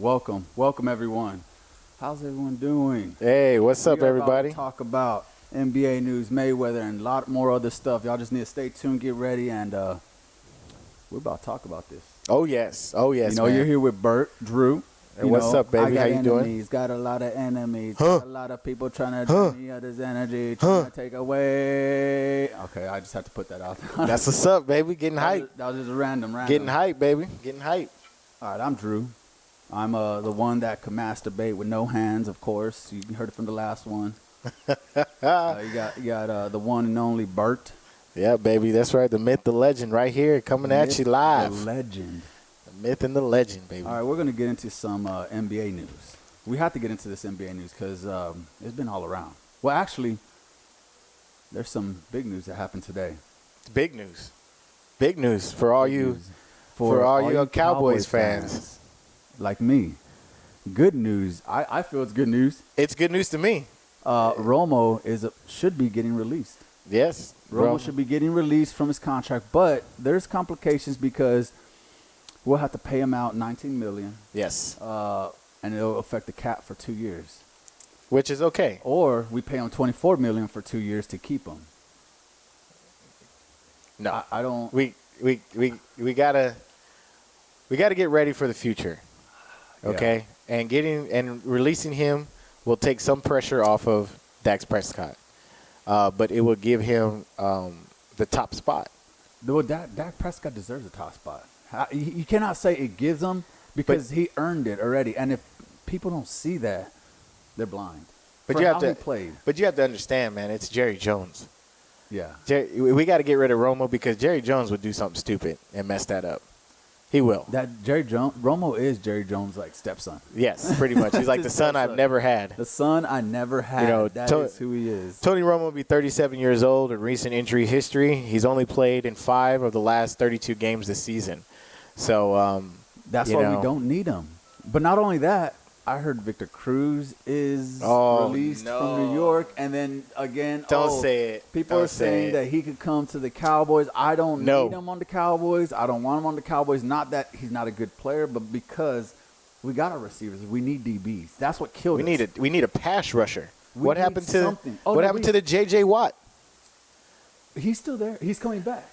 Welcome everyone. How's everyone doing? Hey, what's up, We're everybody? about to talk about NBA news, Mayweather, and a lot more other stuff. Y'all just need to stay tuned, get ready, and we're about to talk about this. Oh yes, You know, man. you're here with Bert, Drew. Hey, what's up, baby? I got How you doing? enemies, got a lot of enemies, Huh? got a lot of people trying to drain the other's energy, trying to take away. Okay, I just had to put that out there. That's what's up, baby. Getting hype. That was just random. Getting hype, baby. Getting hype. All right, I'm Drew. I'm the one that can masturbate with no hands, of course. You heard it from the last one. You got the one and only Bert. Yeah, baby. That's right. The myth, the legend, right here, coming at you live. The legend. The myth and the legend, baby. All right, we're gonna get into some NBA news. We have to get into this NBA news because it's been all around. Well, actually, there's some big news that happened today. Big news. Big news for all you, News. for all you Cowboys fans. Like me. Good news. I feel it's good news. It's good news to me. Romo should be getting released. Yes, Romo should be getting released from his contract, but there's complications because we'll have to pay him out $19 million. Yes, And it'll affect the cap for 2 years. which is okay. Or we pay him $24 million for 2 years to keep him. No, I don't. we gotta get ready for the future. Okay, and releasing him will take some pressure off of Dak Prescott, but it will give him the top spot. Well, Dak Prescott deserves a top spot. You cannot say it gives him because he earned it already. And if people don't see that, they're blind. But For you have how to he played. But you have to understand, man. It's Jerry Jones. Yeah. We got to get rid of Romo because Jerry Jones would do something stupid and mess that up. He will. Romo is Jerry Jones' like stepson. Yes, pretty much. He's like the son I've never had. The son I never had. You know, That is who he is. Tony Romo will be 37 years old in recent injury history. He's only played in 5 of the last 32 games this season. So That's why we don't need him. But not only that, I heard Victor Cruz is released from New York, and then again, Don't say it. People are saying that he could come to the Cowboys. I don't need him on the Cowboys. I don't want him on the Cowboys. Not that he's not a good player, but because we got our receivers, we need DBs. That's what killed us. We need a pass rusher. What happened to something. to the J.J. Watt? He's still there. He's coming back.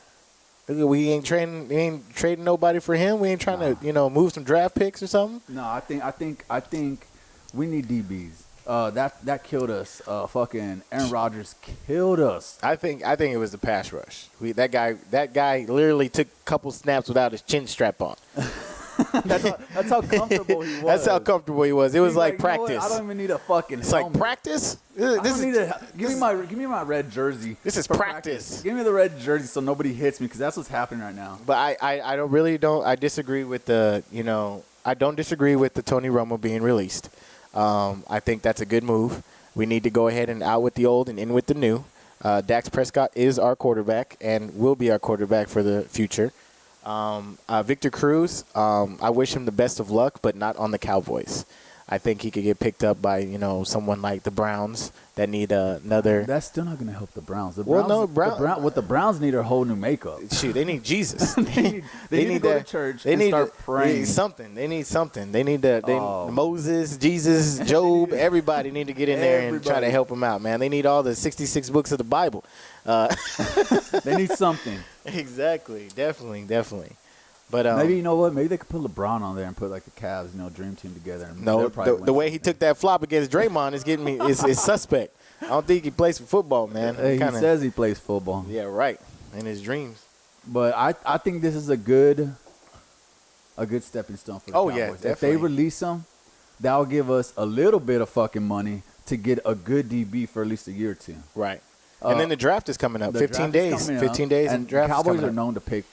We ain't trading nobody for him. We ain't trying to move some draft picks or something. No, I think we need DBs. That killed us. Fucking Aaron Rodgers killed us. I think it was the pass rush. That guy literally took a couple snaps without his chin strap on. That's how comfortable he was. That's how comfortable he was. It was like practice. You know I don't even need a fucking It's helmet. like practice. Give me my red jersey. This is for practice. Give me the red jersey so nobody hits me because that's what's happening right now. But I don't. I disagree with the I don't disagree with the Tony Romo being released. I think that's a good move. We need to go ahead and out with the old and in with the new. Dak Prescott is our quarterback and will be our quarterback for the future. Victor Cruz, I wish him the best of luck, but not on the Cowboys. I think he could get picked up by, someone like the Browns that need another. That's still not going to help the Browns. What the Browns need are a whole new makeup. Shoot, they need Jesus. they need to go to church and start praying. They need something. They need Moses, Jesus, Job, everybody need to get in there and try to help them out, man. They need all the 66 books of the Bible. They need something. Exactly. Definitely. But maybe you know what? Maybe they could put LeBron on there and put like the Cavs, dream team together. And no, the way he took that flop against Draymond is getting me is suspect. I don't think he plays for football, man. He says he plays football. Yeah, right. In his dreams. But I think this is a good stepping stone for the Cowboys. Yeah, definitely. If they release him, that'll give us a little bit of fucking money to get a good DB for at least a year or two. Right. And then the draft is coming up. 15 days. 15 days and draft Cowboys is coming are known to pick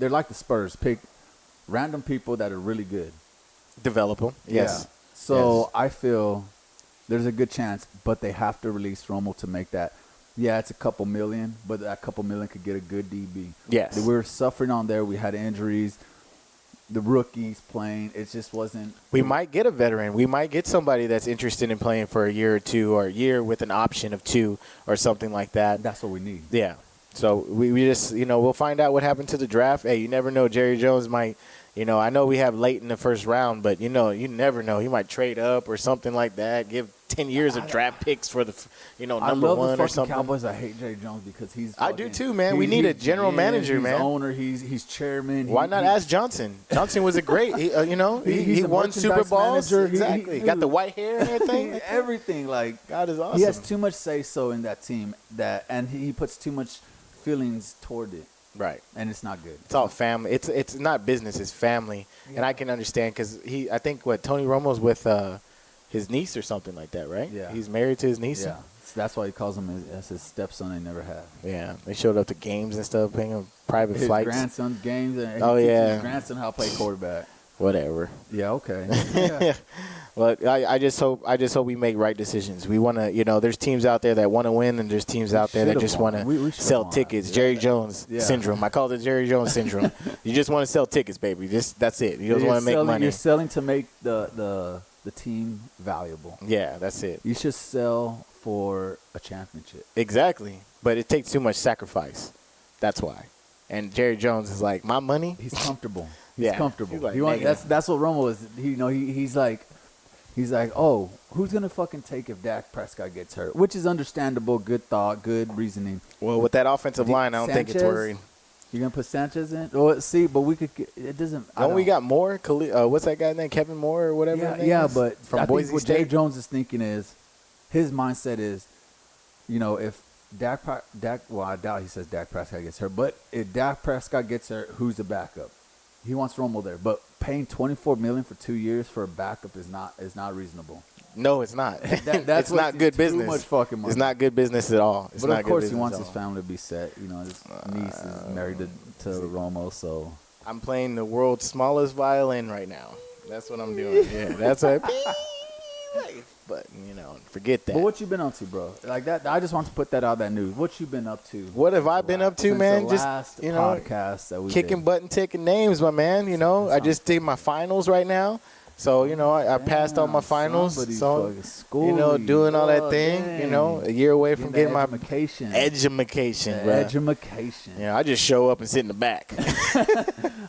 they're like the Spurs. Pick random people that are really good. Develop them. Yes. Yeah. So I feel there's a good chance, but they have to release Romo to make that. Yeah, it's a couple million, but that couple million could get a good DB. Yes. We were suffering on there. We had injuries. The rookies playing, it just wasn't. We might get a veteran. We might get somebody that's interested in playing for a year or two, or a year with an option of 2 or something like that. That's what we need. Yeah. So we just, we'll find out what happened to the draft. Hey, you never know. Jerry Jones might You know, I know we have late in the first round, but, you know, you never know. He might trade up or something like that, give 10 years of draft picks for the, you know, number one or something. Cowboys. I hate Jerry Jones because he's. I do too, man. We need a general manager, man. He's owner. He's chairman. Why not ask Johnson? Johnson was a great. You know, he won Super Bowls. Exactly. Got the white hair and everything. Everything like God is awesome. He has too much say so in that team and he puts too much feelings toward it. Right. And it's not good. It's all family. It's not business. It's family. Yeah. And I can understand because I think Tony Romo's with his niece or something like that, right? Yeah. He's married to his niece. Yeah. So that's why he calls him as his stepson they never had. Yeah. They showed up to games and stuff, paying him private his flights. Grandson's games. And his grandson how to play quarterback. Whatever. Yeah, okay. Yeah. Well, I just hope we make right decisions. We want to, you know, there's teams out there that want to win, and there's teams out there that just want to sell tickets. Jerry Jones syndrome. I call it Jerry Jones syndrome. You just want to sell tickets, baby. That's it. You just want to make money. You're selling to make the team valuable. Yeah, that's it. You should sell for a championship. Exactly. But it takes too much sacrifice. That's why. And Jerry Jones is like, my money? He's comfortable. He's yeah. comfortable. Like that's what Romo is. He's like, oh, who's going to fucking take if Dak Prescott gets hurt? Which is understandable, good thought, good reasoning. Well, with that offensive line, I don't think it's worried. You're going to put Sanchez in? Well, see, but we could – it doesn't – Don't we got Moore? What's that guy's name? Kevin Moore or whatever his name is? But from I Boise think what State? Jerry Jones is thinking is – his mindset is, you know, if well, I doubt he says Dak Prescott gets hurt, but if Dak Prescott gets hurt, who's the backup? He wants Romo there, but paying $24 million for 2 years for a backup is not reasonable. No, it's not. That's it's not good business. Too much fucking money. It's not good business at all. But of course, he wants his family to be set. You know, his niece is married to Romo, so I'm playing the world's smallest violin right now. That's what I'm doing. Yeah, that's what. But you know, forget that. But what you been up to, bro? Like that, I just want to put that out. That news. What you been up to? What have I been up to, man? Just you know, podcast that we kicking did. butt and taking names, my man. You know, I just did my finals right now. So, you know, I passed all my finals. So, you know, doing all that thing, dang. You know, a year away from getting my edumacation, bro. Edumacation. Yeah, I just show up and sit in the back.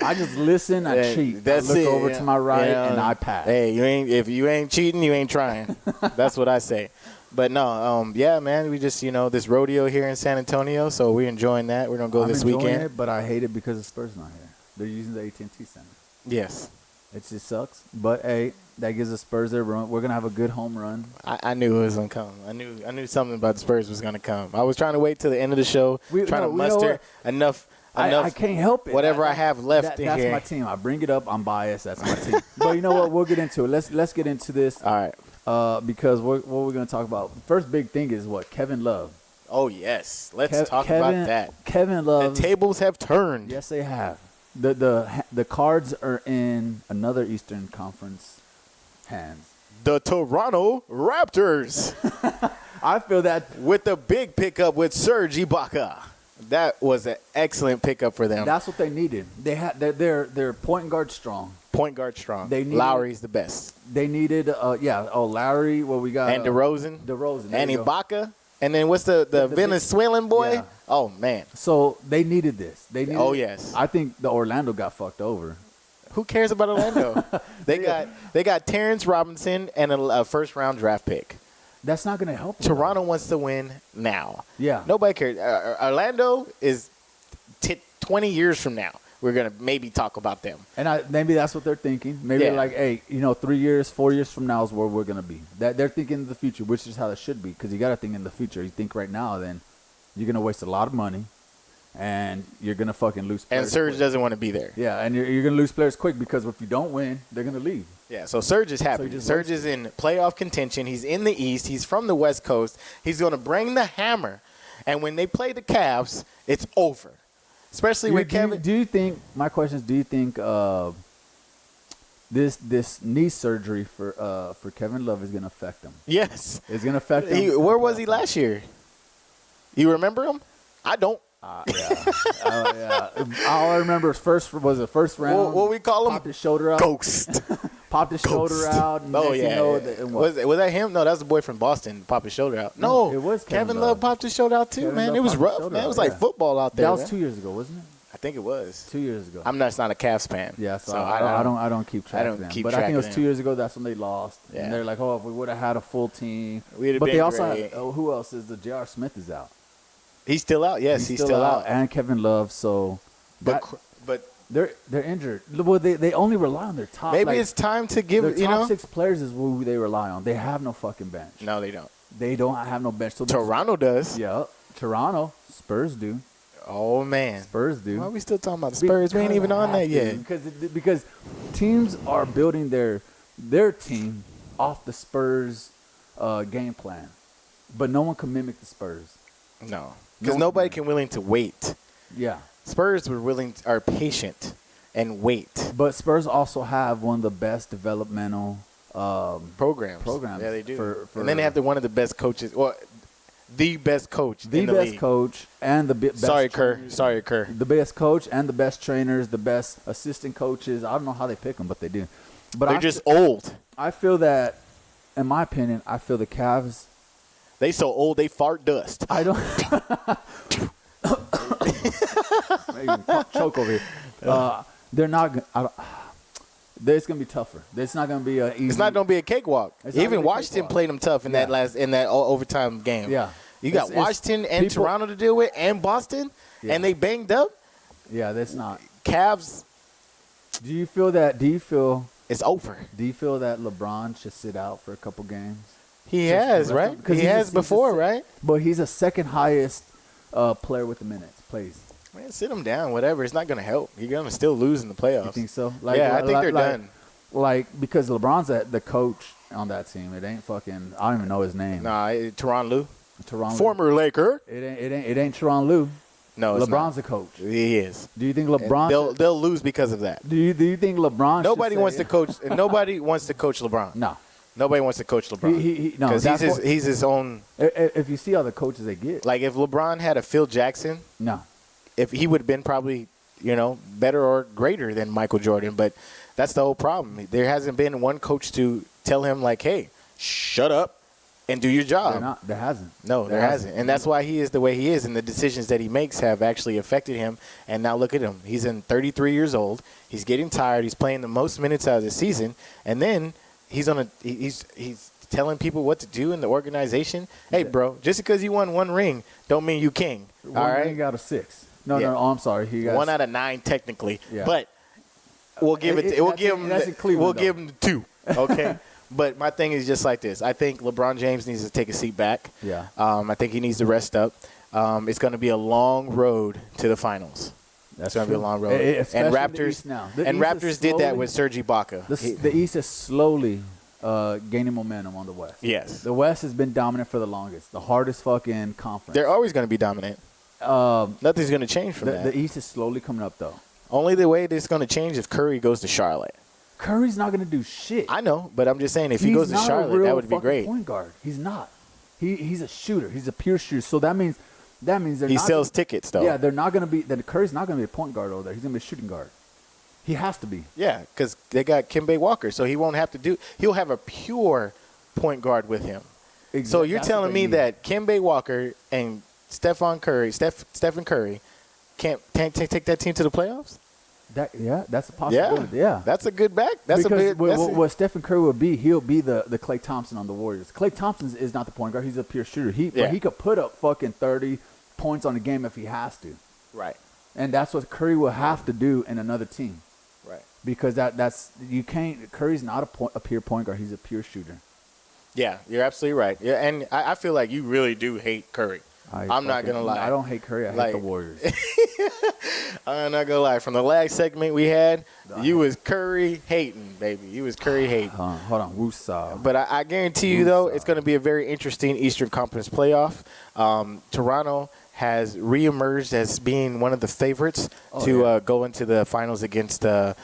I just listen, I cheat. That's I look over to my right, and I pass. Hey, if you ain't cheating, you ain't trying. That's what I say. But no, yeah, man, we just, you know, this rodeo here in San Antonio, so we're enjoying that. We're going to go this weekend. It, but I hate it because the Spurs not here. They're using the AT&T Center. Yes. It just sucks. But, hey, that gives the Spurs their run. We're going to have a good home run. I knew it was going to come. I knew something about the Spurs was going to come. I was trying to wait till the end of the show, trying to muster enough. I can't help it. Whatever I have left in here. That's my team. I bring it up. I'm biased. That's my team. But you know what? We'll get into it. Let's get into this. All right. Because what we're going to talk about. First big thing is what? Kevin Love. Oh, yes. Let's talk about that. Kevin Love. The tables have turned. Yes, they have. The cards are in another Eastern Conference hands. The Toronto Raptors. I feel that with the big pickup with Serge Ibaka. That was an excellent pickup for them. That's what they needed. They had they're point guard strong. Point guard strong. They needed, Lowry's the best. They needed Lowry. What we got? And DeRozan. And Ibaka. And then what's the Venezuelan boy? Yeah. Oh, man. So they needed this. Oh, yes. I think the Orlando got fucked over. Who cares about Orlando? They got Terrence Robinson and a first-round draft pick. That's not going to help. Toronto wants to win now. Yeah. Nobody cares. Orlando is 20 years from now. We're going to maybe talk about them. And maybe that's what they're thinking. Maybe they're like, hey, 3 years, 4 years from now is where we're going to be. That they're thinking in the future, which is how it should be, because you got to think in the future. You think right now, then you're going to waste a lot of money, and you're going to fucking lose players. And Serge doesn't want to be there. Yeah, and you're going to lose players quick because if you don't win, they're going to leave. Yeah, so Serge is happy. Serge is in playoff contention. He's in the East. He's from the West Coast. He's going to bring the hammer. And when they play the Cavs, it's over. Especially with Kevin. Do you think, my question is, do you think this knee surgery for Kevin Love is going to affect him? Yes. It's going to affect him? Where was he last year? You remember him? I don't. Yeah. All I remember was the first round. What we call him? Popped his shoulder out. Ghost. Popped his shoulder out. And was that him? No, that was the boy from Boston. Popped his shoulder out. No, it was Kevin Love popped his shoulder out too, man. It was rough, man. It was like football out there. That was 2 years ago, wasn't it? I think it was 2 years ago. It's not a Cavs fan. Yeah, so I don't keep track of them. But I think it was 2 years ago. That's when they lost. Yeah. And they're like, oh, if we would have had a full team. But they also had, who else is the J.R. Smith is out. He's still out. Yes, he's still out. And Kevin Love. So, but they're injured. Well, they only rely on their top. Maybe it's time to give their top 6 players is who they rely on. They have no fucking bench. No, they don't. They don't have no bench. So Toronto does. Yeah, Toronto. Spurs do. Oh man, Spurs do. Why are we still talking about the Spurs? We ain't even on that yet. Because teams are building their team off the Spurs game plan, but no one can mimic the Spurs. No, because nobody can willing to wait. Yeah, Spurs are patient and wait. But Spurs also have one of the best developmental programs. Yeah, they do. And then they have one of the best coaches. Well, the best coach in the league. The best coach and the best Sorry, Kerr. The best coach and the best trainers, the best assistant coaches. I don't know how they pick them, but they do. But they're just old. I feel that, in my opinion, I feel the Cavs. They so old they fart dust. I don't. Choke over here. They're not. It's gonna be tougher. It's not gonna be easy. It's not gonna be a cakewalk. Even Washington played them tough in that overtime game. Yeah, you got Washington and Toronto to deal with, and Boston, and they banged up. Yeah, that's not Cavs. Do you feel it's over? Do you feel that LeBron should sit out for a couple games? He has, right? Because he has before, right? But he's a second highest player with the minutes plays. Man, sit him down, whatever. It's not going to help. You're going to still lose in the playoffs. You think so? I think they're done. Because LeBron's the coach on that team. It ain't fucking. I don't even know his name. Nah, Tyronn Lue. Former Laker. It ain't Tyronn Lue. No, LeBron's the coach. He is. Do you think LeBron? They'll lose because of that. Do you think LeBron? Nobody wants to coach. Nobody wants to coach LeBron. No. Nobody wants to coach LeBron. No, because he's his own. If you see all the coaches they get, like if LeBron had a Phil Jackson. No. If he would have been probably, better or greater than Michael Jordan. But that's the whole problem. There hasn't been one coach to tell him, like, hey, shut up and do your job. There hasn't. No, there hasn't. And that's why he is the way he is. And the decisions that he makes have actually affected him. And now look at him. He's 33 years old. He's getting tired. He's playing the most minutes out of the season. And then he's telling people what to do in the organization. Hey, bro, just because you won one ring don't mean you king. All right? He got a 6. No, I'm sorry. He got 1 out of 9 technically, but we'll give We'll give him 2. Okay, but my thing is just like this. I think LeBron James needs to take a seat back. Yeah. I think he needs to rest up. It's going to be a long road to the finals. That's going to be a long road. And Raptors did that with Serge Ibaka. The East is slowly gaining momentum on the West. Yes. The West has been dominant for the longest. The hardest fucking conference. They're always going to be dominant. Nothing's going to change from that. The East is slowly coming up, though. Only the way this is going to change if Curry goes to Charlotte. Curry's not going to do shit. I know, but I'm just saying if he goes to Charlotte, that would be great. Point guard. He's not. He's a shooter. He's a pure shooter. So that means he sells tickets, though. Yeah, they're not going to be. Then Curry's not going to be a point guard over there. He's going to be a shooting guard. He has to be. Yeah, because they got Kemba Walker, so he won't have to do. He'll have a pure point guard with him. Exactly. So you're telling me that Kemba Walker and Stephen Curry can't take that team to the playoffs? That's a possibility. Yeah. That's a good back. What Stephen Curry will be, he'll be the Klay Thompson on the Warriors. Klay Thompson is not the point guard. He's a pure shooter. But he could put up fucking 30 points on a game if he has to. Right. And that's what Curry will have to do in another team. Right. Because that's you can't. Curry's not a pure point guard. He's a pure shooter. Yeah, you're absolutely right. Yeah, and I feel like you really do hate Curry. I'm not going to lie. I don't hate Curry. I hate the Warriors. I'm not going to lie. From the last segment we had, you was Curry hating, baby. You was Curry hating. Hold on. Woosah. But I guarantee you, though, it's going to be a very interesting Eastern Conference playoff. Toronto has reemerged as being one of the favorites to go into the finals against I'm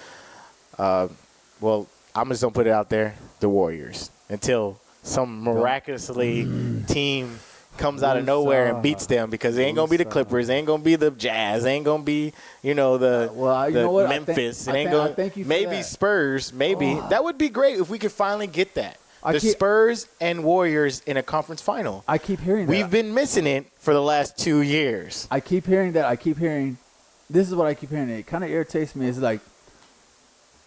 just going to put it out there, the Warriors. Until some miraculously team comes out of nowhere and beats them, because it ain't going to be the Clippers, it ain't going to be the Jazz, it ain't going to be, the Memphis. Maybe Spurs, maybe. That would be great if we could finally get that. Spurs and Warriors in a conference final. I keep hearing that. We've been missing it for the last 2 years. I keep hearing that. I keep hearing, this is what I keep hearing. It kind of irritates me. Is like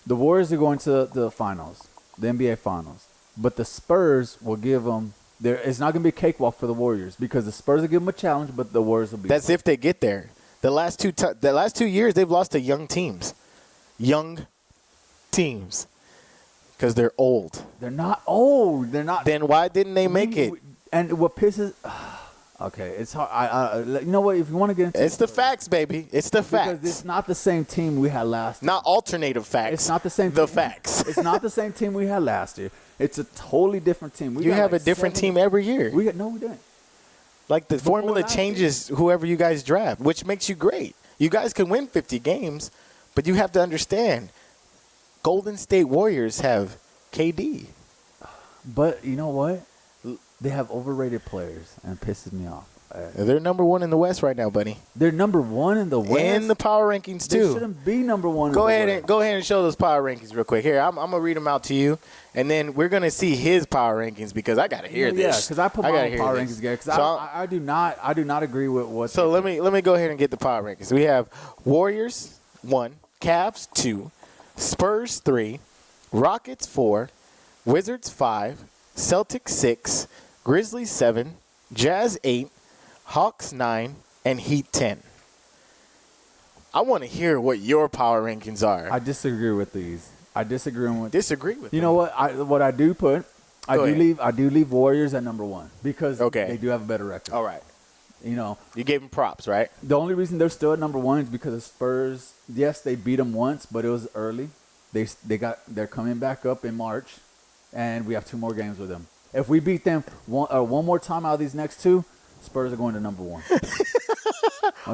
the Warriors are going to the finals, the NBA finals, but the Spurs will give them. It's not going to be a cakewalk for the Warriors because the Spurs will give them a challenge, but the Warriors will be. That's if they get there. The last 2 years, they've lost to young teams. Because they're old. They're not old. They're not. Then why didn't they make it? And what pisses. Okay, it's hard. You know what? If you want to get into It's the facts, baby. It's the facts. Because it's not the same team we had last year. Not alternative facts. It's not the same. The facts. It's not the same team we had last year. It's a totally different team. You have a different team every year. We didn't. Like the formula last changes whoever you guys draft, which makes you great. You guys can win 50 games, but you have to understand, Golden State Warriors have KD. But you know what? They have overrated players, and it pisses me off. They're number one in the West right now, buddy. They're number one in the West. And the power rankings too. They shouldn't be number one. Go ahead and show those power rankings real quick. Here, I'm gonna read them out to you, and then we're gonna see his power rankings because I gotta hear this. Yeah, because I put my own power rankings together. Because I do not agree with what. So let me go ahead and get the power rankings. We have Warriors 1, Cavs 2, Spurs 3, Rockets 4, Wizards 5, Celtics 6, Grizzlies 7, Jazz 8, Hawks 9, and Heat 10. I want to hear what your power rankings are. I disagree with these. Disagree with You know what? I do put. I do leave Warriors at number one because they do have a better record. All right. You know, you gave them props, right? The only reason they're still at number one is because the Spurs. Yes, they beat them once, but it was early. They're coming back up in March, and we have 2 more games with them. If we beat them one more time out of these next 2, Spurs are going to number 1.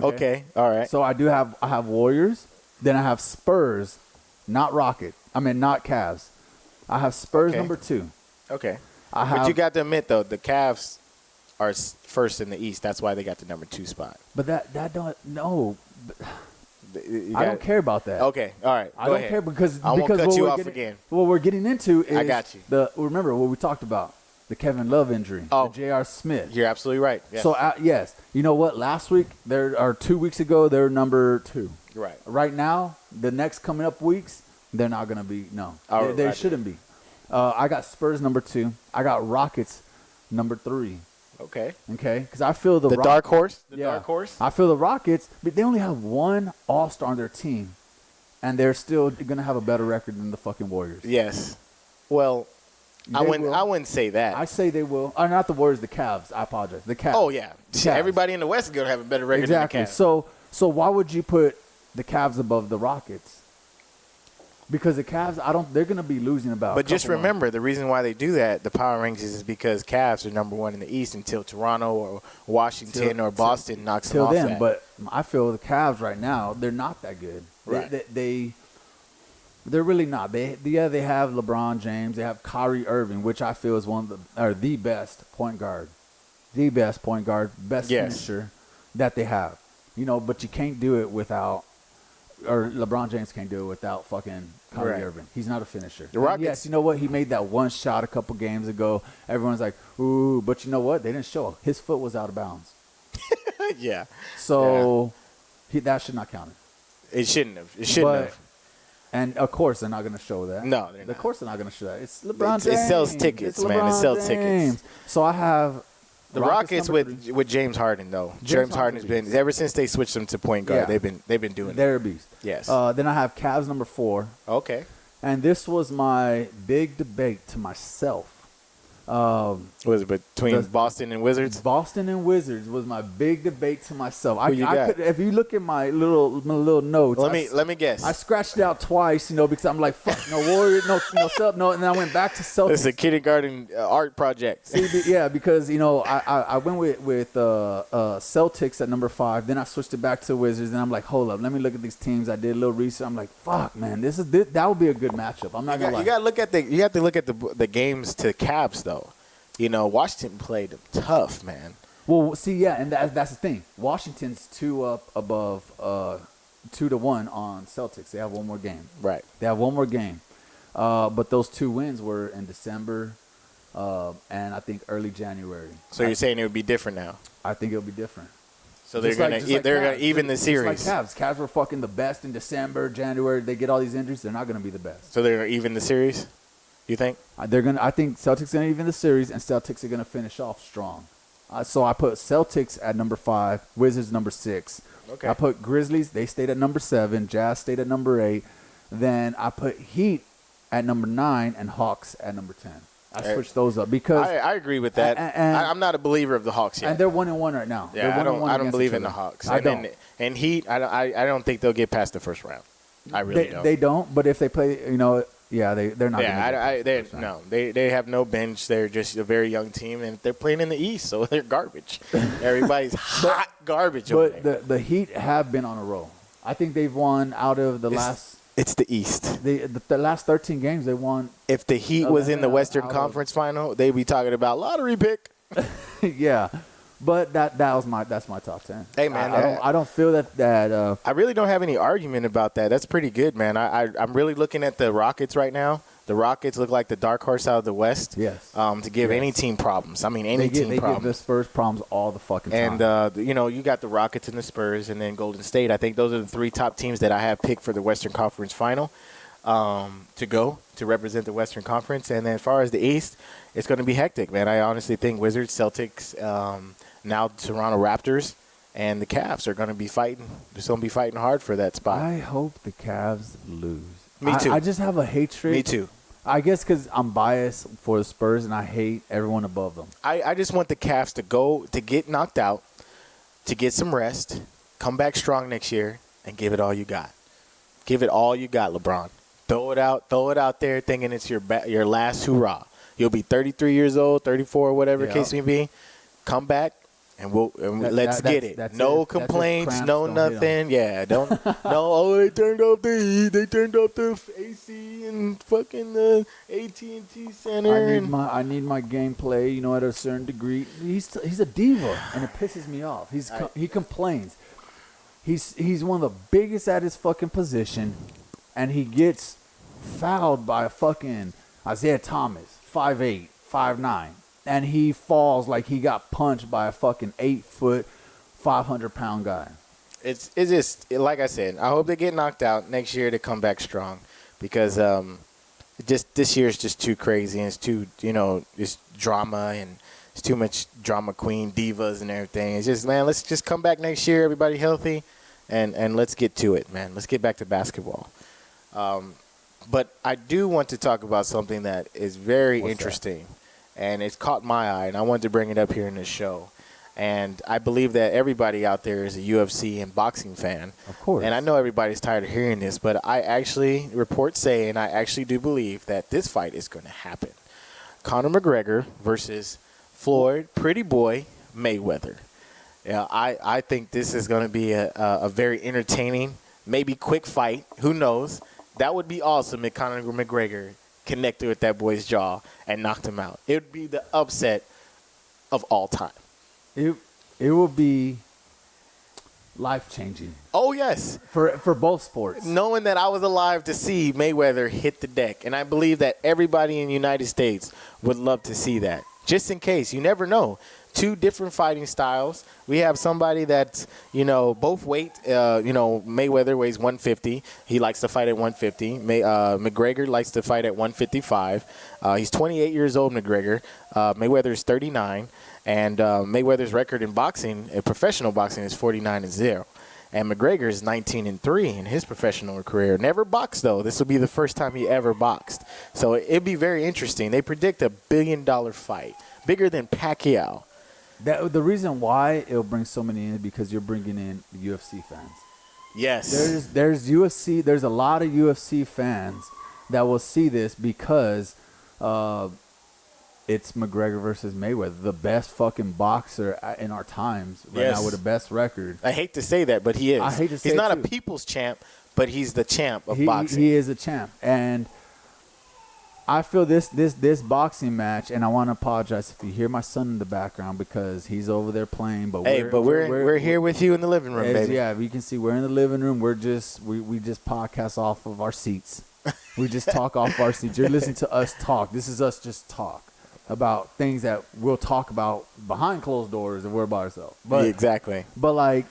Okay. All right. So I have Warriors, then I have Spurs, not not Cavs. I have Spurs number 2. Okay. But you got to admit though, the Cavs are first in the East. That's why they got the number 2 spot. But that don't no. I don't care about that. Okay. All right. I don't care because I won't cut you off again. What we're getting into is I got you. Remember what we talked about. The Kevin Love injury, the J.R. Smith. You're absolutely right. Yes. So, yes. You know what? Last week, 2 weeks ago, they're number 2. Right. Right now, the next coming up weeks, they're not going to be. No. They shouldn't be. I got Spurs number 2. I got Rockets number 3. Okay. Because I feel the dark horse? Dark horse? I feel the Rockets, but they only have one All-Star on their team, and they're still going to have a better record than the fucking Warriors. Yes. Well, I wouldn't say that. I say they will. Not the Warriors, the Cavs. I apologize. The Cavs. Oh, yeah. Cavs. Everybody in the West is going to have a better record than the Cavs. So why would you put the Cavs above the Rockets? Because the Cavs, they're going to be losing about. But just remember, the reason why they do that, the power rankings, is because Cavs are number 1 in the East until Toronto or Washington or Boston knocks them off that. But I feel the Cavs right now, they're not that good. Right. They're really not. They have LeBron James. They have Kyrie Irving, which I feel is the best point guard. The best point guard, best finisher that they have. You know, but you can't do it without, or LeBron James can't do it without fucking Kyrie Irving. He's not a finisher. The Rockets. Yes, you know what? He made that one shot a couple games ago. Everyone's like, ooh, but you know what? They didn't show. His foot was out of bounds. Yeah. So that should not count. It shouldn't have. It shouldn't have. And, of course, they're not going to show that. No, they're not. Of course they're not going to show that. It's LeBron James. It sells tickets, man. It sells tickets. So I have the Rockets with James Harden, though. James Harden has been, ever since they switched him to point guard, they've been doing it. They're a beast. Yes. Then I have Cavs number 4. Okay. And this was my big debate to myself. Was it between Boston and Wizards? Boston and Wizards was my big debate to myself. If you look at my little notes, let me guess. I scratched it out twice, because I'm like, fuck, no Warriors, no, and then I went back to Celtics. It's a kindergarten art project. Because I went with Celtics at number 5, then I switched it back to Wizards, and I'm like, hold up, let me look at these teams. I did a little research. I'm like, fuck, man, that would be a good matchup. I'm not gonna lie. You have to look at the games to Cavs though. Washington played them tough, man. Well, see, and that's the thing. Washington's 2 up above 2-1 on Celtics. They have one more game. Right. They have one more game. But those 2 wins were in December and I think early January. So you're saying it would be different now? I think it'll be different. So they're Just gonna like they're gonna Cavs. even the Just series. like Cavs. Cavs were fucking the best in December, January. They get all these injuries. They're not gonna be the best. So they're gonna even the series. You think? They're gonna. I think Celtics gonna even the series, and Celtics are gonna finish off strong. So I put Celtics at number 5, Wizards number 6. Okay. I put Grizzlies. They stayed at number 7. Jazz stayed at number 8. Then I put Heat at number 9 and Hawks at number 10. I switched those up because I agree with that. I'm not a believer of the Hawks yet. and they're 1-1 right now. Yeah, I don't believe in the Hawks. I don't. And Heat, I don't think they'll get past the first round. I really don't. They don't. But if they play, they're not. Yeah, they have no bench. They're just a very young team, and they're playing in the East, so they're garbage. Everybody's hot garbage over there. But the Heat have been on a roll. I think they've won out of the last. It's the East. The last 13 games they won. If the Heat was in the Western Conference Final, they'd be talking about lottery pick. Yeah, but that's my top 10. Hey man, I don't feel that. I really don't have any argument about that. That's pretty good, man. I'm really looking at the Rockets right now. The Rockets look like the dark horse out of the West. Yes. To give any team problems. I mean, any team problems. They give the Spurs problems all the fucking time. And, you got the Rockets and the Spurs and then Golden State. I think those are the 3 top teams that I have picked for the Western Conference Final to go to represent the Western Conference. And then as far as the East, it's going to be hectic, man. I honestly think Wizards, Celtics, now Toronto Raptors, and the Cavs are going to be fighting. They're going to be fighting hard for that spot. I hope the Cavs lose. Me too. I just have a hatred. Me too. I guess because I'm biased for the Spurs and I hate everyone above them. I just want the Cavs to get knocked out, to get some rest, come back strong next year, and give it all you got. Give it all you got, LeBron. Throw it out there thinking it's your last hurrah. You'll be 33 years old, 34, whatever the case may be. Come back. And let's get it. No complaints, no nothing. Yeah, don't. They turned off the heat. They turned off the AC and fucking the AT&T Center. I need my gameplay. At a certain degree. He's a diva, and it pisses me off. He complains. He's one of the biggest at his fucking position, and he gets fouled by a fucking Isaiah Thomas, 5'8", 5'9". And he falls like he got punched by a fucking 8-foot, 500-pound guy. It's just like I said. I hope they get knocked out next year to come back strong, because just this year is just too crazy and it's too it's drama and it's too much drama queen divas and everything. It's just, man, let's just come back next year, everybody healthy, and let's get to it, man. Let's get back to basketball. But I do want to talk about something that is very interesting. And it's caught my eye, and I wanted to bring it up here in this show. And I believe that everybody out there is a UFC and boxing fan. Of course. And I know everybody's tired of hearing this, but I actually, reports say, and I actually do believe that this fight is going to happen. Conor McGregor versus Floyd Pretty Boy Mayweather. Yeah, I think this is going to be a very entertaining, maybe quick fight. Who knows? That would be awesome if Conor McGregor connected with that boy's jaw and knocked him out. It would be the upset of all time. It will be life-changing. Oh, yes. For both sports. Knowing that I was alive to see Mayweather hit the deck. And I believe that everybody in the United States would love to see that. Just in case. You never know. 2 different fighting styles. We have somebody that's, both weight. Mayweather weighs 150. He likes to fight at 150. McGregor likes to fight at 155. He's 28 years old, McGregor. Mayweather is 39. And Mayweather's record in boxing, professional boxing, is 49-0. And McGregor is 19-3 in his professional career. Never boxed, though. This will be the first time he ever boxed. So it'd be very interesting. They predict $1 billion fight, bigger than Pacquiao. The reason why it'll bring so many in is because you're bringing in UFC fans. Yes. There's UFC. There's a lot of UFC fans that will see this because it's McGregor versus Mayweather, the best fucking boxer in our times right now with the best record. I hate to say that, but he is. I hate to say he's not too. A people's champ, but he's the champ of boxing. He is a champ, and I feel this boxing match, and I want to apologize if you hear my son in the background because he's over there playing. But we're here with you in the living room, baby. Yeah, you can see we're in the living room. We just podcast off of our seats. We just talk off our seats. You're listening to us talk. This is us just talk. about things that we'll talk about behind closed doors and we're by ourselves. But exactly. But like,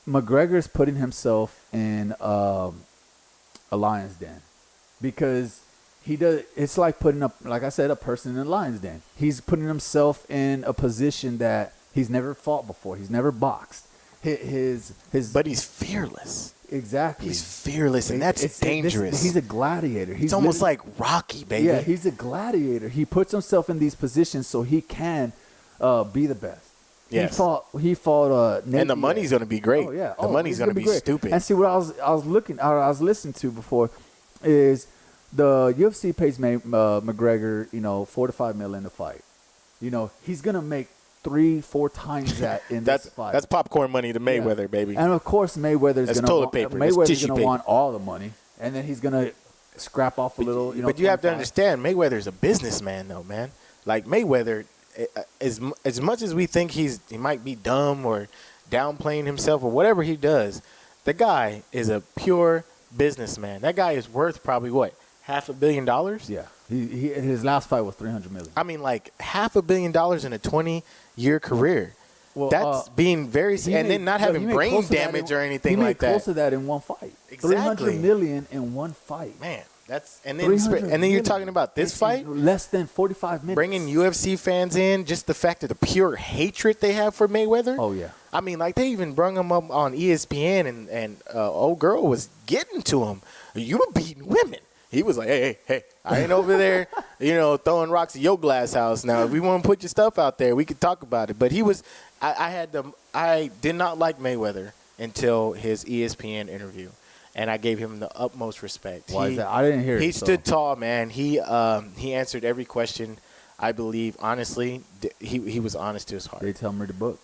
McGregor's putting himself in a lion's den because he does. It's like putting up, like I said, a person in a lion's den. He's putting himself in a position that he's never fought before. He's never boxed. But he's fearless. Exactly. He's fearless, and that's dangerous. He's a gladiator. It's almost like Rocky, baby. Yeah, he's a gladiator. He puts himself in these positions so he can be the best. Yes. He fought and the money's going to be great. Oh yeah. The money's going to be stupid. And see what I was listening to before is the UFC pays McGregor, $4 to $5 million to fight. He's going to make 3-4 times that in this fight. That's popcorn money to Mayweather, baby. And of course Mayweather's going to want all the money, and then he's going to scrap off a little. But you have to understand, Mayweather's a businessman, though, man. Like Mayweather, as much as we think he might be dumb or downplaying himself or whatever he does, the guy is a pure businessman. That guy is worth probably what, $500 million? Yeah. His last fight was $300 million. I mean, like $500 million in a 20-year career. Well, that's being very, and then not having brain damage or anything like that. He made close to that in one fight. Exactly. $300 million in one fight. Man, and then you're talking about this fight, less than 45 minutes. Bringing UFC fans in, just the fact of the pure hatred they have for Mayweather. Oh yeah. I mean, like they even brung him up on ESPN, and old girl was getting to him. You beating women. He was like, hey, I ain't over there, throwing rocks at your glass house. Now, if we want to put your stuff out there, we could talk about it. But he was, I did not like Mayweather until his ESPN interview, and I gave him the utmost respect. Why is that? I didn't hear it. He stood tall, man. He answered every question. I believe, honestly, he was honest to his heart. They tell him read the book.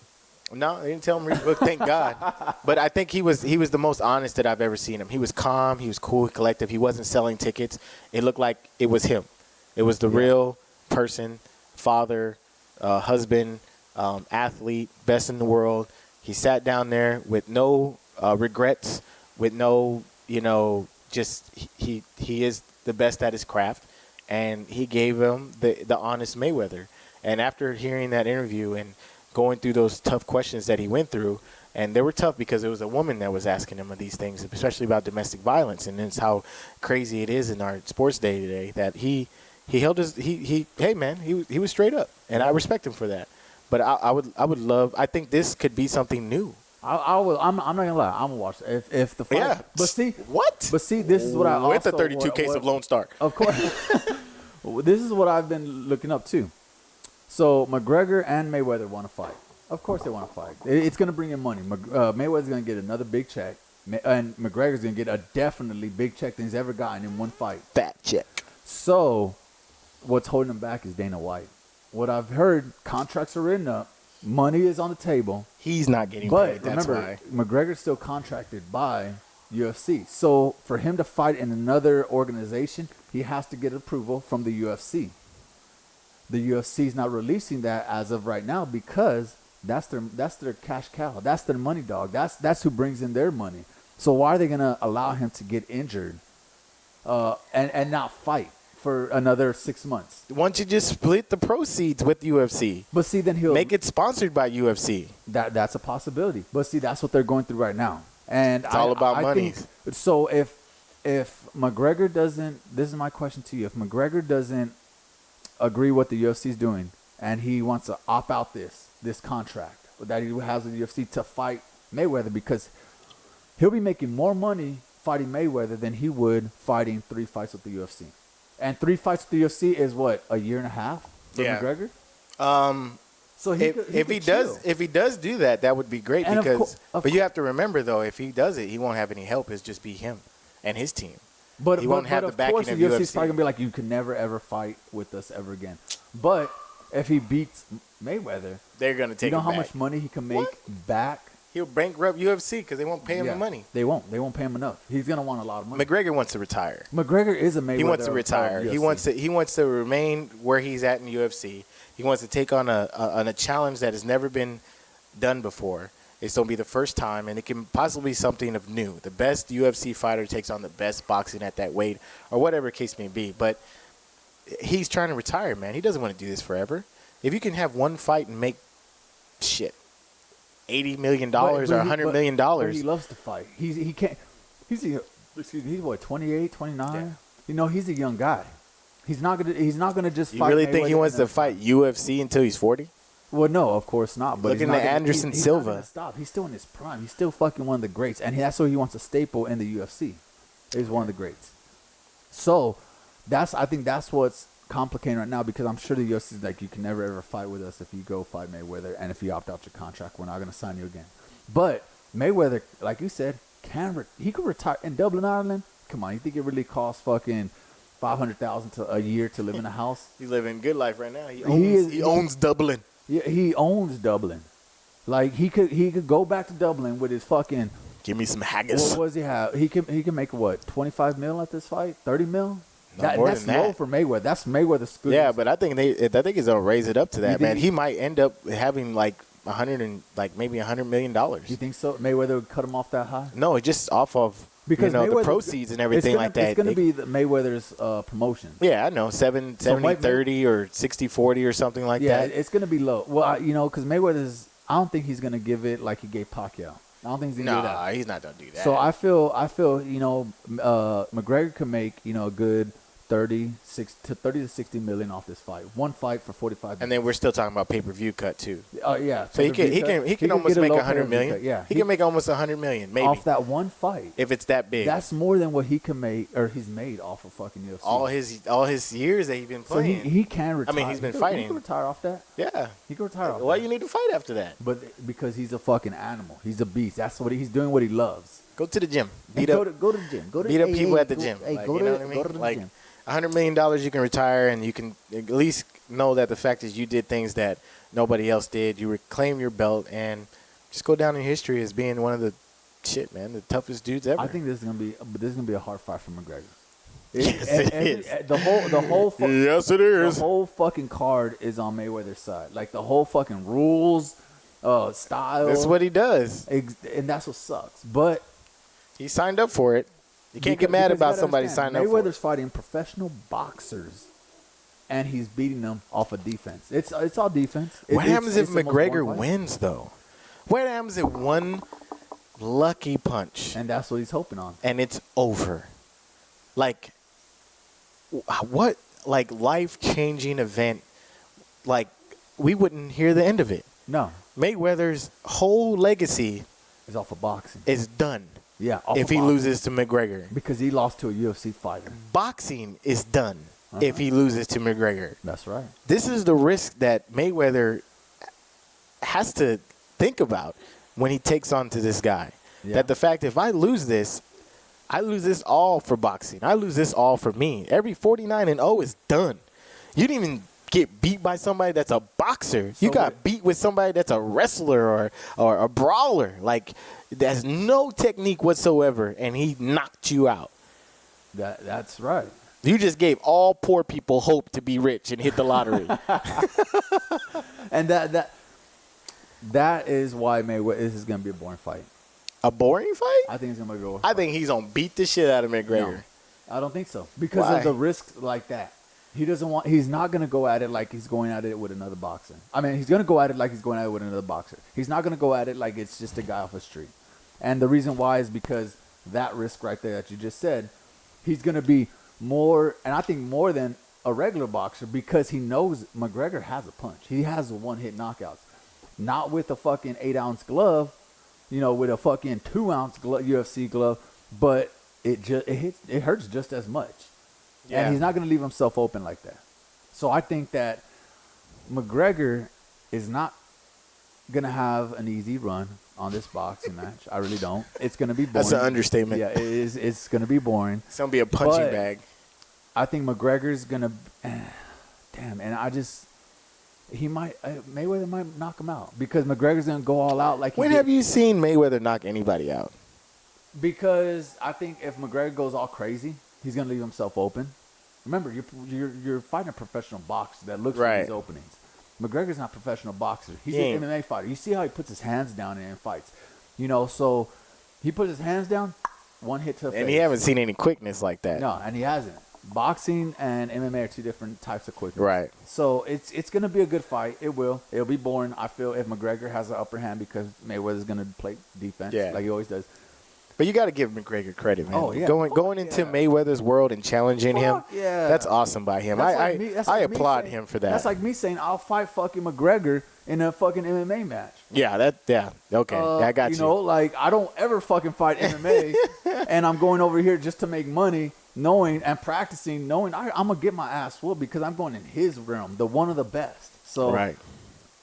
No, they didn't tell him read the book, thank God. But I think he was the most honest that I've ever seen him. He was calm. He was cool, collective. He wasn't selling tickets. It looked like it was him. It was the real person, father, husband, athlete, best in the world. He sat down there with no regrets, with no, just he is the best at his craft. And he gave him the honest Mayweather. And after hearing that interview and going through those tough questions that he went through, and they were tough because it was a woman that was asking him of these things, especially about domestic violence, and it's how crazy it is in our sports day today that he held his hey man, he was straight up, and I respect him for that. But I would love, I think this could be something new. I'm not gonna lie, I'm gonna watch it. If the fight, yeah. But see what? But see, this is what I with the 32 case of Lone Star. Of course, this is what I've been looking up too. So McGregor and Mayweather want to fight. Of course they want to fight. It's going to bring in money. Mayweather's going to get another big check, and McGregor's going to get a definitely big check than he's ever gotten in one fight. Fat check. So what's holding him back is Dana White. What I've heard, contracts are written up, money is on the table. He's not getting paid. That's remember, why. McGregor's still contracted by UFC. So for him to fight in another organization, he has to get approval from the UFC. The UFC is not releasing that as of right now because that's their cash cow. That's their money dog. That's who brings in their money. So why are they going to allow him to get injured and not fight for another 6 months? Why don't you just split the proceeds with UFC? But see, then he'll make it sponsored by UFC. That's a possibility. But see, that's what they're going through right now. And it's all about money. So if McGregor doesn't, this is my question to you. If McGregor doesn't agree what the UFC is doing, and he wants to opt out this contract that he has with the UFC to fight Mayweather, because he'll be making more money fighting Mayweather than he would fighting 3 fights with the UFC. And 3 fights with the UFC is what, a year and a half for McGregor? So if he does do that, that would be great. And but you have to remember though, if he does it, he won't have any help. It's just be him and his team. But he won't have the backing of the UFC is probably gonna be like, you can never ever fight with us ever again. But if he beats Mayweather, they're gonna take. You know how much money he can make back? He'll bankrupt UFC because they won't pay him the money. They won't pay him enough. He's gonna want a lot of money. McGregor wants to retire. McGregor is a Mayweather. He wants to retire. He wants to remain where he's at in UFC. He wants to take on a challenge that has never been done before. It's going to be the first time, and it can possibly be something of new. The best UFC fighter takes on the best boxing at that weight, or whatever the case may be. But he's trying to retire, man. He doesn't want to do this forever. If you can have one fight and make shit $80 million or $100 million, but he loves to fight. He can't. He's what, 28, 29? Yeah. You know, he's a young guy. He's not gonna just fight. You really think he wants to fight UFC until he's 40? Well, no, of course not. But looking at Anderson Silva, he's not gonna stop. He's still in his prime. He's still fucking one of the greats, and that's what he wants to staple in the UFC. He's one of the greats. So I think that's what's complicating right now, because I'm sure the UFC is like, you can never ever fight with us if you go fight Mayweather, and if you opt out your contract, we're not gonna sign you again. But Mayweather, like you said, he could retire in Dublin, Ireland. Come on, you think it really costs fucking $500,000 a year to live in a house? He's living good life right now. He owns Dublin. Yeah, he owns Dublin. Like he could go back to Dublin with his fucking. Give me some haggis. What does he have? He can make what, 25 mil at this fight? 30 mil? That's low for Mayweather. That's Mayweather's good. Yeah, but I think he's gonna raise it up to that, man. He might end up having like maybe $100 million. You think so? Mayweather would cut him off that high? No, just off of because the proceeds and everything like that. It's going to be Mayweather's promotion. Yeah, I know, 70-30 or 60-40 or something like that. Yeah, it's going to be low. Well, because Mayweather's, I don't think he's going to give it like he gave Pacquiao. I don't think he's going to do that. No, he's not going to do that. So I feel McGregor can make a good 30 to 60 million off this fight. One fight for 45 million. And then we're still talking about pay-per-view cut too. Oh yeah. So he can almost make 100 million. Cut, yeah. He can make almost 100 million maybe. Off that one fight. If it's that big. That's more than what he can make or he's made off of fucking UFC. All his years that he's been playing. So he can retire. I mean, he's been fighting. He can retire off that. Yeah. He can retire off Why that. you need to fight after that? But because he's a fucking animal. He's a beast. That's what he's doing, what he loves. Go to the gym. Go to the gym. Beat up people at the gym. Hey, go to the gym. $100 million, you can retire, and you can at least know that the fact is you did things that nobody else did. You reclaim your belt and just go down in history as being one of the the toughest dudes ever. I think this is gonna be a hard fight for McGregor. Yes, it is. The whole yes, it is. The whole fucking card is on Mayweather's side. Like the whole fucking rules, style. That's what he does, and that's what sucks. But he signed up for it. You can't get mad about somebody signing up for it. Mayweather's fighting professional boxers, and he's beating them off of defense. It's all defense. What happens if McGregor wins, though? What happens if one lucky punch? And that's what he's hoping on. And it's over. Like, what? Like, life-changing event. Like, we wouldn't hear the end of it. No. Mayweather's whole legacy is off of boxing. Is done. Yeah, if he loses to McGregor. Because he lost to a UFC fighter. Boxing is done if he loses to McGregor. That's right. This is the risk that Mayweather has to think about when he takes on to this guy. Yeah. That the fact, if I lose this all for boxing. I lose this all for me. Every 49-0 is done. You didn't even get beat by somebody that's a boxer. So you got beat with somebody that's a wrestler or a brawler. Like, there's no technique whatsoever, and he knocked you out. That's right. You just gave all poor people hope to be rich and hit the lottery. And that is why Mayweather, this is going to be a boring fight. A boring fight? I think it's going to be a boring fight. I think he's going to beat the shit out of McGregor. No, I don't think so. Because of the risk like that. He's not going to go at it like he's going at it with another boxer. I mean, he's going to go at it like he's going at it with another boxer. He's not going to go at it like it's just a guy off the street. And the reason why is because that risk right there that you just said, he's going to be more, and I think more than a regular boxer, because he knows McGregor has a punch. He has a one-hit knockouts. Not with a fucking 8-ounce glove, with a fucking 2-ounce UFC glove, but it hurts just as much. Yeah. And he's not going to leave himself open like that. So I think that McGregor is not going to have an easy run on this boxing match. I really don't. It's going to be boring. That's an understatement. Yeah, it is. It's going to be boring. It's going to be a punching bag. I think McGregor's going to damn, and Mayweather might knock him out because McGregor's going to go all out like When have you seen Mayweather knock anybody out? Because I think if McGregor goes all crazy, he's going to leave himself open. Remember, you're fighting a professional boxer that looks for these openings. McGregor's not a professional boxer. He's an MMA fighter. You see how he puts his hands down and fights. So he puts his hands down, one hit to the face. And he haven't seen any quickness like that. No, and he hasn't. boxing and MMA are two different types of quickness. Right. So it's gonna be a good fight. It'll be boring. I feel if McGregor has the upper hand because Mayweather's gonna play defense like he always does. But you got to give McGregor credit, man. Oh, yeah. Going into Mayweather's world and challenging him, that's awesome by him. I applaud him for that. That's like me saying I'll fight fucking McGregor in a fucking MMA match. Okay. I got you. You know, like I don't ever fucking fight MMA, and I'm going over here just to make money, knowing and practicing, knowing I'm gonna get my ass whooped because I'm going in his realm, the one of the best. So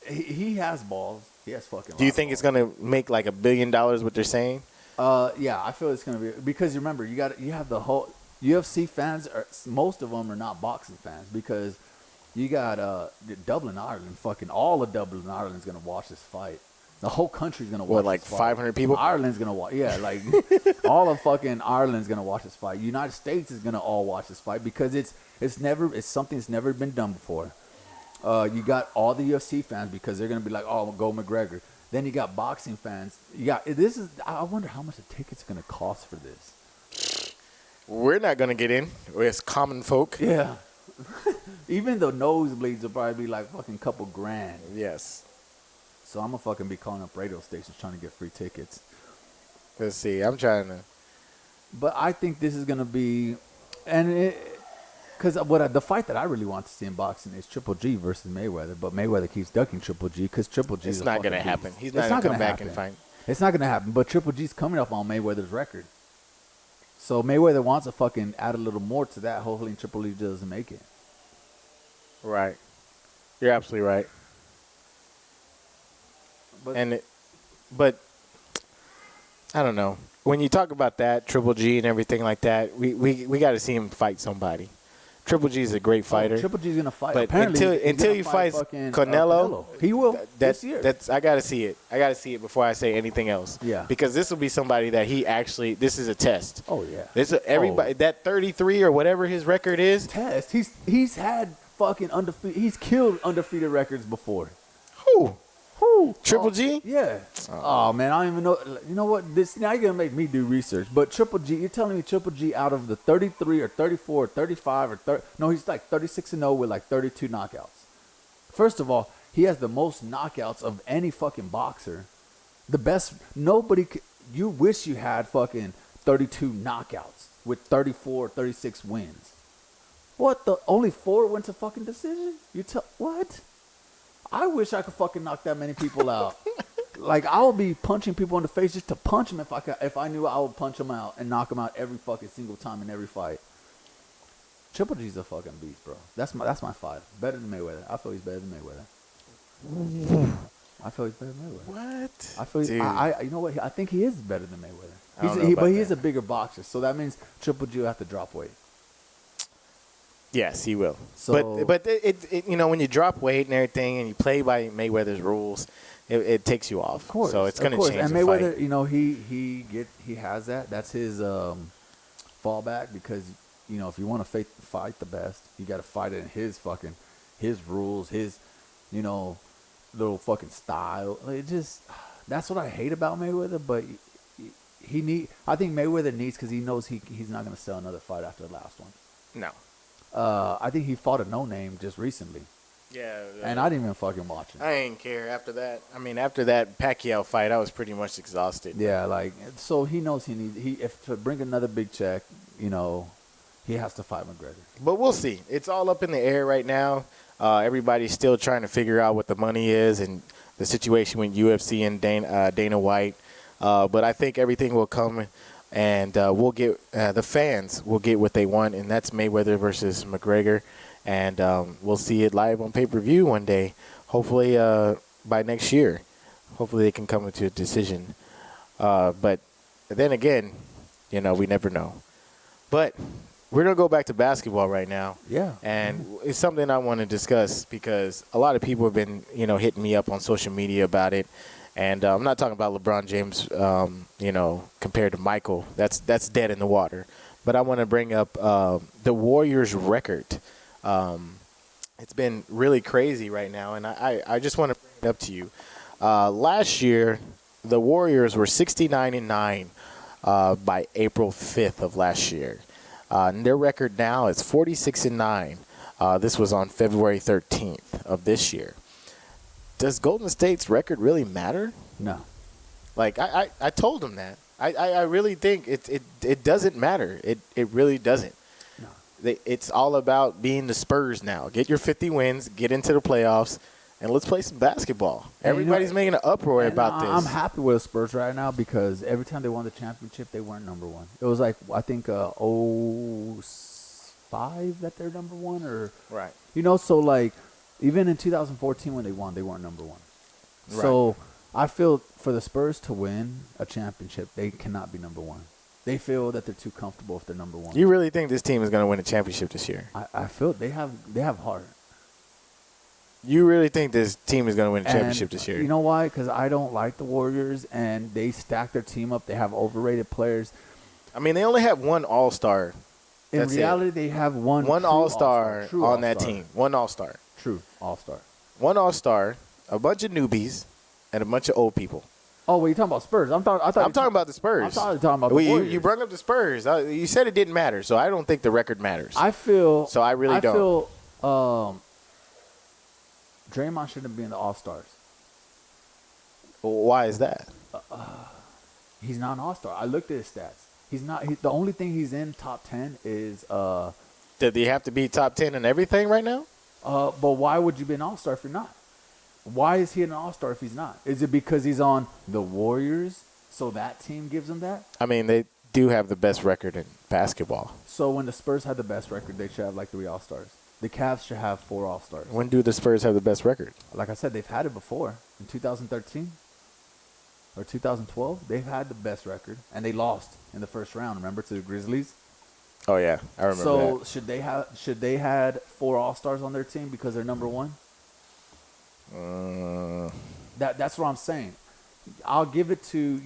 he has balls. He has fucking. Do you think it's gonna make like $1 billion? What they're saying? Yeah, I feel it's gonna be because remember you have the whole UFC fans. Most of them are not boxing fans because you got Dublin, Ireland. Fucking all of Dublin, Ireland's gonna watch this fight. The whole country's gonna watch. Like this fight. 500 people? Ireland's gonna watch. Yeah, like all of fucking Ireland's gonna watch this fight. United States is gonna all watch this fight because it's something that's never been done before. You got all the UFC fans because they're gonna be like, oh, go McGregor. Then you got boxing fans. I wonder how much the ticket's gonna cost for this. We're not gonna get in. It's common folk. Yeah. Even the nosebleeds will probably be like fucking couple grand. Yes. So I'm gonna fucking be calling up radio stations trying to get free tickets. Let's see. I'm trying to. But I think this is gonna be, because the fight that I really want to see in boxing is Triple G versus Mayweather, but Mayweather keeps ducking Triple G because Triple G. It's not gonna happen. He's not gonna come back and fight. It's not gonna happen. But Triple G's coming up on Mayweather's record, so Mayweather wants to fucking add a little more to that. Hopefully, Triple G doesn't make it. Right. You're absolutely right. But I don't know. When you talk about that Triple G and everything like that, we got to see him fight somebody. Triple G is a great fighter. Triple G's gonna fight. But apparently, until he fights Canelo, he will this year. I got to see it. I got to see it before I say anything else. Yeah. Because this will be somebody that this is a test. Oh yeah. This is everybody that 33 or whatever his record is. Test. He's had fucking undefeated. He's killed undefeated records before. Who? Who? Triple G? Yeah. Oh man, I don't even know. You know what? Now you're gonna make me do research. But Triple G, you're telling me Triple G out of the 33 or 34 or 35 or 30? No, he's like 36-0 with like 32 knockouts. First of all, he has the most knockouts of any fucking boxer. The best. You wish you had fucking 32 knockouts with 34, 36 wins. What the? Only 4 went to fucking decision? What? I wish I could fucking knock that many people out. Like, I would be punching people in the face just to punch them if I knew I would punch them out and knock them out every fucking single time in every fight. Triple G's a fucking beast, bro. That's my fight. Better than Mayweather. I feel he's better than Mayweather. I feel he's better than Mayweather. What? I feel you know what? I think he is better than Mayweather. He is a bigger boxer, so that means Triple G will have to drop weight. Yes, he will. So, but it when you drop weight and everything and you play by Mayweather's rules, it takes you off. Of course, so it's going to change. And the Mayweather, fight. he has that. That's his fallback because if you want to fight the best, you got to fight it in his rules, his little fucking style. That's what I hate about Mayweather. But I think Mayweather needs because he knows he's not going to sell another fight after the last one. No. I think he fought a no-name just recently. Yeah. And I didn't even fucking watch it. I didn't care after that. I mean, after that Pacquiao fight, I was pretty much exhausted. Yeah, so he knows if to bring another big check, he has to fight McGregor. But we'll see. It's all up in the air right now. Everybody's still trying to figure out what the money is and the situation with UFC and Dana White. But I think everything will come. And we'll get the fans will get what they want, and that's Mayweather versus McGregor. And we'll see it live on pay-per-view one day, hopefully by next year. Hopefully they can come to a decision. But then again, we never know. But we're going to go back to basketball right now. Yeah. And it's something I want to discuss because a lot of people have been, hitting me up on social media about it. And I'm not talking about LeBron James, compared to Michael. That's dead in the water. But I want to bring up the Warriors' record. It's been really crazy right now, and I just want to bring it up to you. Last year, the Warriors were 69-9 by April 5th of last year. And their record now is 46-9. This was on February 13th of this year. Does Golden State's record really matter? No. Like I told them that. I really think it doesn't matter. It really doesn't. No. It's all about being the Spurs now. Get your 50 wins, get into the playoffs, and let's play some basketball. And Everybody's making an uproar about this. I'm happy with the Spurs right now because every time they won the championship, they weren't number one. It was like, I think, 05 that they're number one. Or Right. So like, even in 2014 when they won, they weren't number one. Right. So I feel for the Spurs to win a championship, they cannot be number one. They feel that they're too comfortable if they're number one. You really think this team is going to win a championship this year? I feel they have heart. You really think this team is going to win a championship And this year? You know why? Because I don't like the Warriors, and they stack their team up. They have overrated players. I mean, they only have one All-Star. In That's reality, they have one true All-Star true on that All-Star. team. One All-Star. True All-Star. One All-Star, a bunch of newbies, and a bunch of old people. Oh, well, you're talking about Spurs. I'm talking about the Spurs. I thought you were talking about the Warriors. You brought up the Spurs. You said it didn't matter, so I don't think the record matters. I feel. So I really don't. I feel Draymond shouldn't be in the All-Stars. Why is that? He's not an All-Star. I looked at his stats. He's not. The only thing he's in top 10 is. Did he have to be top 10 in everything right now? But why would you be an All-Star if you're not? Why is he an All-Star if he's not? Is it because he's on the Warriors, so that team gives him that? I mean, they do have the best record in basketball. So when the Spurs had the best record, they should have like 3 All-Stars. The Cavs should have 4 All-Stars. When do the Spurs have the best record? Like I said, they've had it before. In 2013 or 2012, they've had the best record, and they lost in the first round, remember, to the Grizzlies? Oh, yeah. I remember so that. should they had 4 All-Stars on their team because they're number one? That's what I'm saying. I'll give it to,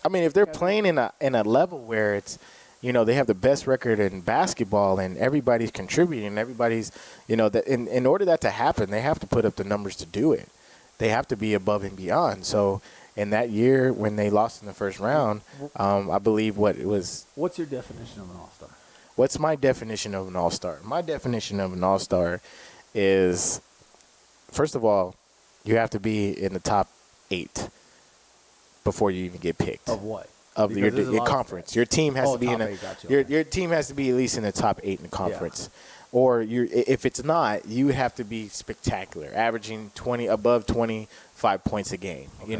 I mean, if they're playing in a level where it's, they have the best record in basketball and everybody's contributing, everybody's, that in order that to happen, they have to put up the numbers to do it. They have to be above and beyond. So in that year when they lost in the first round, I believe What's your definition of an All-Star? What's my definition of an All-Star? My definition of an All-Star is, first of all, you have to be in the top 8 before you even get picked. Of what? Of your conference. Your team has to be in your team has to be at least in the top 8 in the conference. Yeah. Or if it's not, you have to be spectacular, averaging above 25 points a game. Okay.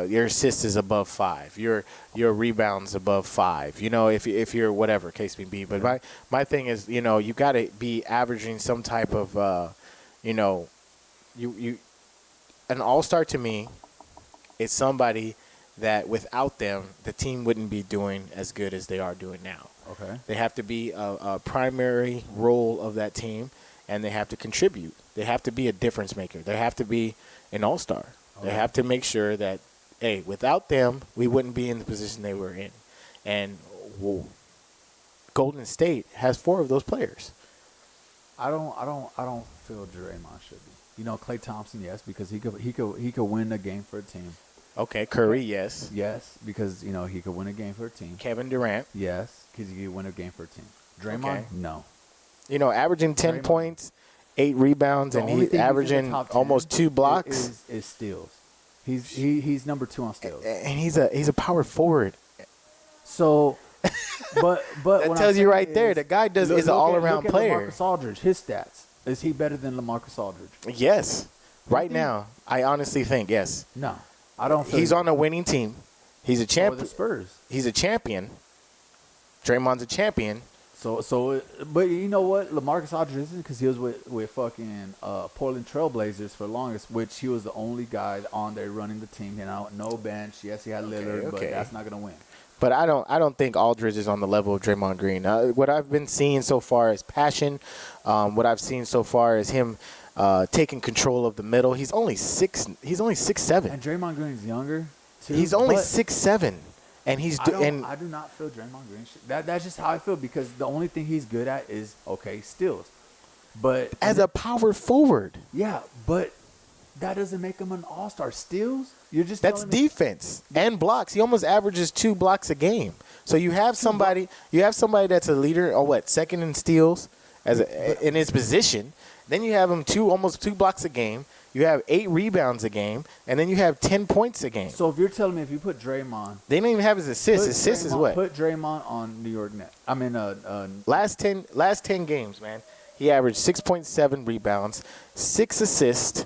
Your assists is above 5. Your rebounds above 5. If you're whatever case may be. But my thing is, you got to be averaging some type of an All-Star to me is somebody that without them, the team wouldn't be doing as good as they are doing now. Okay. They have to be a primary role of that team, and they have to contribute. They have to be a difference maker. They have to be an All-Star. Okay. They have to make sure that, hey, without them, we wouldn't be in the position they were in. And Golden State has 4 of those players. I don't feel Draymond should be. Klay Thompson, yes, because he could win a game for a team. Okay, Curry, yes. Yes, because he could win a game for a team. Kevin Durant, yes, because he could win a game for a team. Draymond, okay. No. Averaging 10 points, 8 rebounds, and he's averaging almost 2 blocks. Is steals. He's number 2 on steals. And he's a power forward. So, but that tells you right there, the guy is an all-around player. Lamarcus Aldridge, his stats. Is he better than LaMarcus Aldridge? Yes. Right now, I honestly think yes. No, I don't. He's on a winning team. He's a champion. The Spurs. He's a champion. Draymond's a champion. But you know what? LaMarcus Aldridge isn't, because he was with fucking Portland Trailblazers for the longest, which he was the only guy on there running the team. No bench. Yes, he had Lillard, but that's not gonna win. But I don't think Aldridge is on the level of Draymond Green. What I've been seeing so far is passion. What I've seen so far is him taking control of the middle. He's only 6'7". And Draymond Green is younger too. He's only 6'7", and I do not feel Draymond Green. That's just how I feel, because the only thing he's good at is steals. But as a power forward, yeah, but that doesn't make him an All-Star. Steals? You're just that's defense and blocks. He almost averages 2 blocks a game. So you have somebody that's a leader or what, second in steals in his position. Then you have him almost 2 blocks a game. You have 8 rebounds a game, and then you have 10 points a game. So if you're telling me if you put Draymond, they don't even have his assists. Assists is what? Put Draymond on New York Nets. I mean, last 10 games, man. He averaged 6.7 rebounds, 6 assists,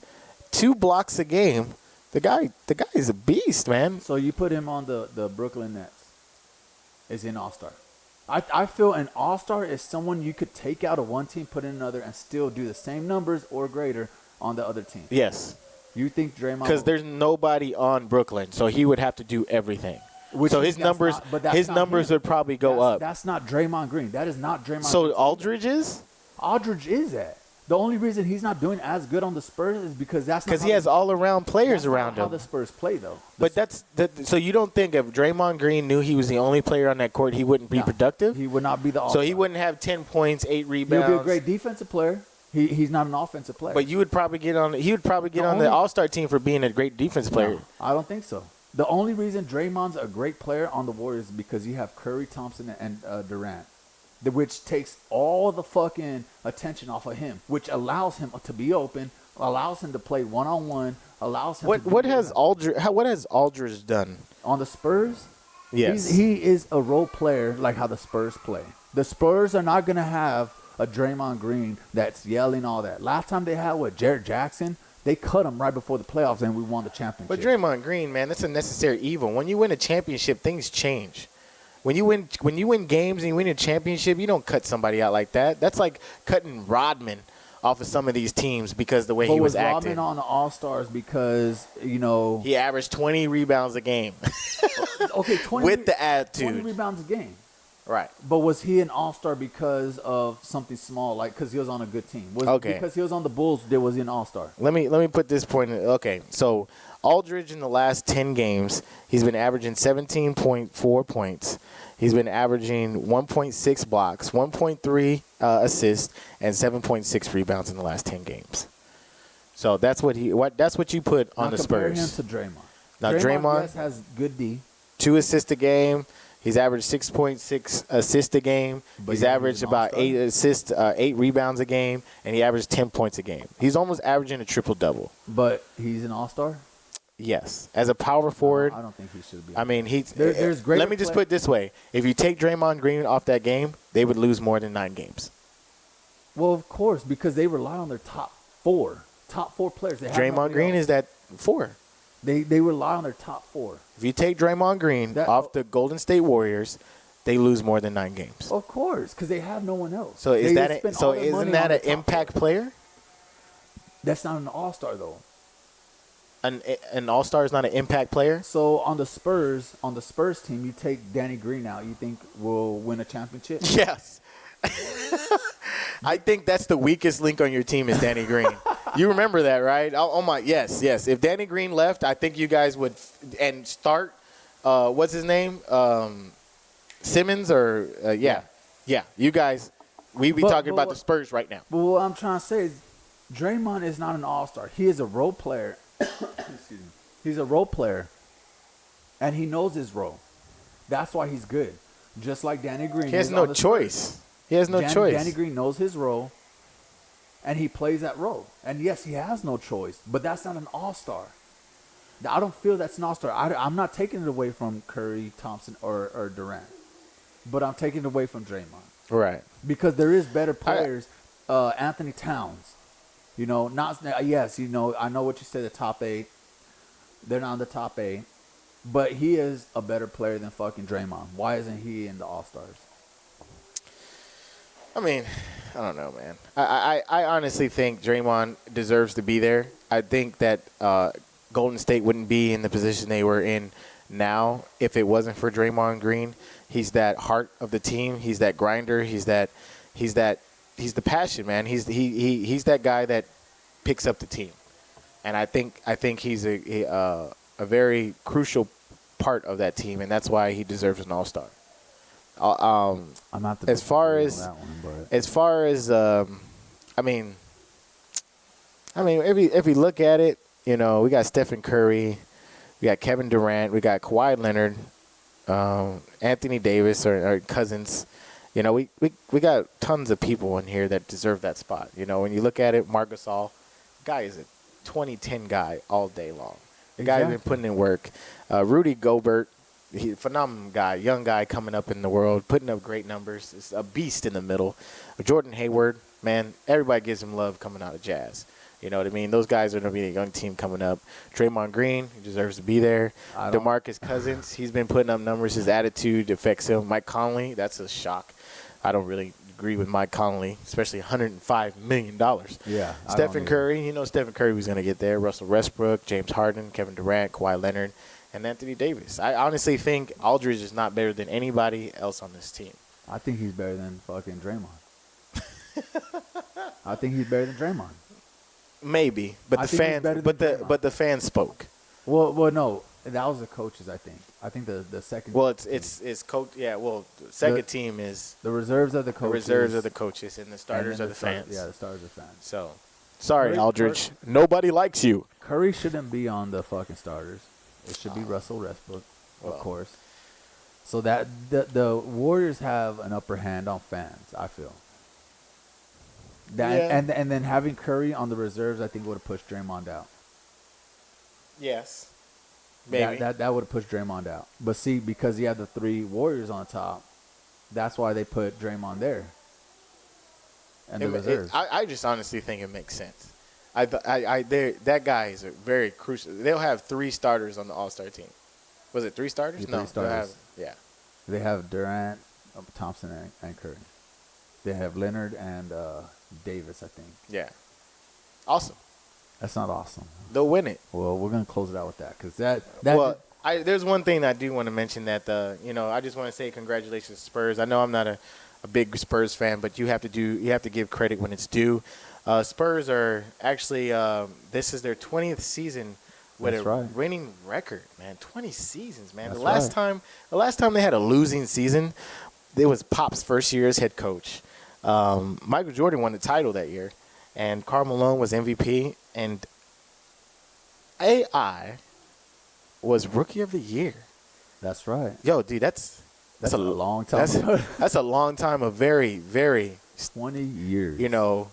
2 blocks a game. The guy is a beast, man. So you put him on the Brooklyn Nets. Is he an all-star? I feel an all-star is someone you could take out of one team, put in another, and still do the same numbers or greater on the other team. Yes. You think Draymond? Because there's nobody on Brooklyn, so he would have to do everything. So his numbers would probably go up. That's not Draymond Green. That is not Draymond. So Aldridge is? Aldridge is that. The only reason he's not doing as good on the Spurs is because he has all-around players around him. How the Spurs play, though. But so you don't think if Draymond Green knew he was the only player on that court, he wouldn't be productive? He would not be the all-star. So he wouldn't have 10 points, 8 rebounds. He'll be a great defensive player. He's not an offensive player. But he would probably get on the All-Star team for being a great defensive player. No, I don't think so. The only reason Draymond's a great player on the Warriors is because you have Curry, Thompson, and Durant, which takes all the fucking attention off of him, which allows him to be open, allows him to play one-on-one, allows him what has Aldridge done on the Spurs? Yes. He is a role player like how the Spurs play. The Spurs are not going to have a Draymond Green that's yelling all that. Last time they had Jarrett Jackson, they cut him right before the playoffs and we won the championship. But Draymond Green, man, that's a necessary evil. When you win a championship, things change. When you win games and you win a championship, you don't cut somebody out like that. That's like cutting Rodman off of some of these teams because the way he was acting. Rodman on the All-Stars because, he averaged 20 rebounds a game. Okay, 20 with the attitude. 20 rebounds a game. Right. But was he an all-star because of something small, like because he was on a good team? Because he was on the Bulls, was he an all-star? Let me put this point in. Okay, so Aldridge in the last 10 games, he's been averaging 17.4 points. He's been averaging 1.6 blocks, 1.3 assists, and 7.6 rebounds in the last 10 games. So that's what you put on the Spurs. Compare him to Draymond. Now Draymond yes, has good D. 2 assists a game. He's averaged 6.6 assists a game. He's averaged about 8 assists, 8 rebounds a game, and he averaged 10 points a game. He's almost averaging a triple-double. But he's an all-star? Yes. As a power forward. I don't think he should be. I mean, there's great. Let me just put it this way. If you take Draymond Green off that game, they would lose more than 9 games. Well, of course, because they rely on their top four players. Draymond Green is that 4. They rely on their top 4. If you take Draymond Green off the Golden State Warriors, they lose more than 9 games. Of course, because they have no one else. So isn't that an impact player? That's not an all-star though. An all-star is not an impact player. So on the Spurs team, you take Danny Green out. You think we'll win a championship? Yes. I think that's the weakest link on your team is Danny Green. You remember that, right? Oh my, yes. If Danny Green left, I think you guys would and start. What's his name? Simmons or yeah. You guys, we'd be talking about the Spurs right now. But what I'm trying to say is, Draymond is not an all-star. He is a role player. Excuse me. He's a role player, and he knows his role. That's why he's good. Just like Danny Green. He has no choice. He has no choice. Danny Green knows his role, and he plays that role. And yes, he has no choice, but that's not an all-star. I don't feel that's an all-star. I'm not taking it away from Curry, Thompson, or Durant, but I'm taking it away from Draymond. Right. Because there is better players. Anthony Towns. I know what you said, the top 8. They're not in the top 8. But he is a better player than fucking Draymond. Why isn't he in the All-Stars? I mean, I don't know, man. I honestly think Draymond deserves to be there. I think that Golden State wouldn't be in the position they were in now if it wasn't for Draymond Green. He's that heart of the team. He's that grinder. He's the passion, man. He's that guy that picks up the team, and I think he's a very crucial part of that team, and that's why he deserves an All-Star. I'm not the as far as I mean, if we look at it, we got Stephen Curry, we got Kevin Durant, we got Kawhi Leonard, Anthony Davis or Cousins. You know, we got tons of people in here that deserve that spot. You know, when you look at it, Marc Gasol, guy is a 2010 guy all day long. The guy's been putting in work. Rudy Gobert, phenomenal guy, young guy coming up in the world, putting up great numbers. It's a beast in the middle. Jordan Hayward, man, everybody gives him love coming out of Jazz. You know what I mean? Those guys are going to be a young team coming up. Draymond Green, he deserves to be there. DeMarcus Cousins, he's been putting up numbers. His attitude affects him. Mike Conley, that's a shock. I don't really agree with Mike Conley, especially $105 million. Yeah. Stephen Curry, you know Stephen Curry was going to get there. Russell Westbrook, James Harden, Kevin Durant, Kawhi Leonard, and Anthony Davis. I honestly think Aldridge is not better than anybody else on this team. I think he's better than fucking Draymond. I think he's better than Draymond. Maybe, but the fans spoke. Well, no, that was the coaches. I think the second. Well, it's coach. Yeah, well, the second team is the reserves of the coaches. The reserves of the coaches, and the starters are the fans. Yeah, the starters are fans. So, sorry, Aldridge, nobody likes you. Curry shouldn't be on the fucking starters. It should be Russell Westbrook, of course. So that the Warriors have an upper hand on fans, I feel. And then having Curry on the reserves, I think would have pushed Draymond out. Yes. Maybe. That would have pushed Draymond out. But see, because you have the three Warriors on top, that's why they put Draymond there. And the reserves. I just honestly think it makes sense. That guy is a very crucial. They'll have three starters on the All-Star team. Was it three starters? No, 3 starters. They have Durant, Thompson, and Curry. They have Leonard and Davis, I think. Yeah. Awesome. That's not awesome. They'll win it. Well, we're gonna close it out with that because that. There's one thing I do want to mention that I just want to say congratulations to Spurs. I know I'm not a big Spurs fan, but you have to give credit when it's due. Spurs are actually this is their 20th season with winning record, man. 20 seasons, man. The last time they had a losing season, it was Pop's first year as head coach. Michael Jordan won the title that year, and Karl Malone was MVP, and AI was Rookie of the Year. That's right. Yo, dude, that's a long time. That's a long time. A very, very 20 years. You know,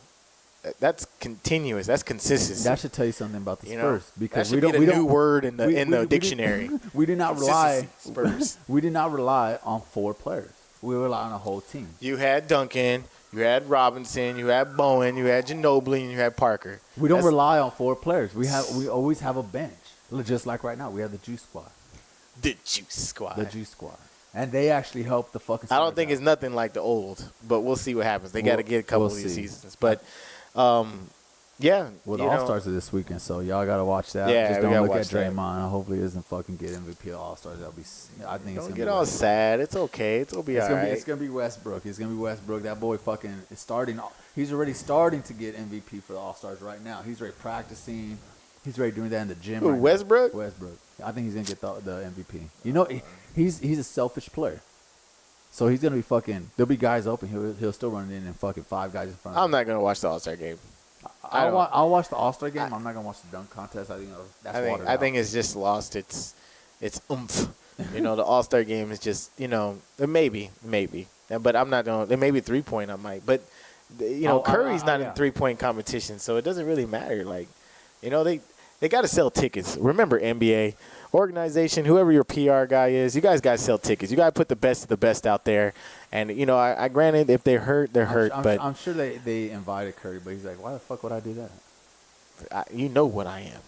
that's continuous. That's consistency. That should tell you something about the Spurs because we don't. New word in the dictionary. We did not rely. Spurs. We did not rely on 4 players. We rely on a whole team. You had Duncan. You had Robinson, you had Bowen, you had Ginobili, and you had Parker. We don't rely on 4 players. We always have a bench. Just like right now, we have the Juice Squad. The Juice Squad. And they actually help the fucking I don't think it's nothing like the old, but we'll see what happens. They got to get a couple of these seasons. But, yeah. Well, the All-Stars are this weekend, so y'all got to watch that. Yeah, just don't look at Draymond. Hopefully he doesn't fucking get MVP of All-Stars. I think don't get all sad. It's okay. It'll be all right. It's going to be Westbrook. That boy fucking is starting. He's already starting to get MVP for the All-Stars right now. He's already practicing. He's already doing that in the gym. Who, Westbrook? Westbrook. I think he's going to get the MVP. You know, he's a selfish player. So he's going to be fucking – there'll be guys open. He'll still run in and fucking 5 guys in front of him. I'm not going to watch the All-Star game. I'll watch the All-Star game. I'm not going to watch the dunk contest. I think it's just lost its oomph. You know, the All-Star game is just, maybe. But I'm not going to – maybe 3-point I might. But, Curry's not in 3-point competition, so it doesn't really matter. Like, they got to sell tickets. Remember, NBA organization, whoever your PR guy is, you guys got to sell tickets. You got to put the best of the best out there. And, I granted if they're hurt, they're hurt. But I'm sure they invited Curry, but he's like, why the fuck would I do that? You know what I am.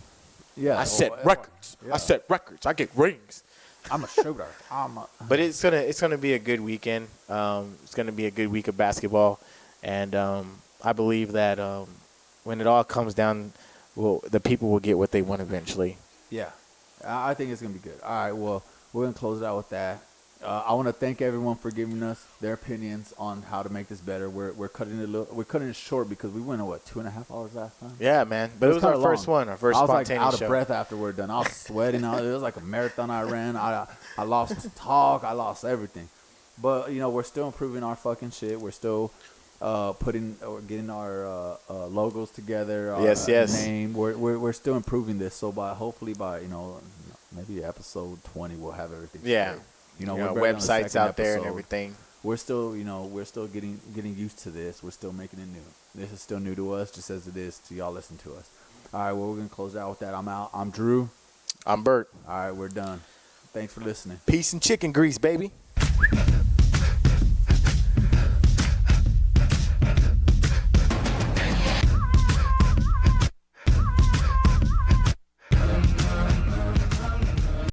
Yeah. I set records. Yeah. I set records. I get rings. I'm a shooter. But it's gonna be a good weekend. It's gonna be a good week of basketball, and I believe that when it all comes down, the people will get what they want eventually. Yeah, I think it's gonna be good. All right, well, we're gonna close it out with that. I want to thank everyone for giving us their opinions on how to make this better. We're cutting it short because we went 2.5 hours last time. Yeah, man. But it was our first one, our first spontaneous show. I was out of breath after we're done. I was sweating. It was like a marathon I ran. I lost talk. I lost everything. But we're still improving our fucking shit. We're still getting our logos together. Our name. We're still improving this. So hopefully by maybe episode 20 we'll have everything. Yeah. straight. You know, we're barely on the websites second out there and episode. everything. We're still, getting used to this. We're still making it new. This is still new to us, just as it is to y'all listen to us. All right, well, we're gonna close out with that. I'm out. I'm Drew. I'm Bert. All right, we're done. Thanks for listening. Peace and chicken grease, baby.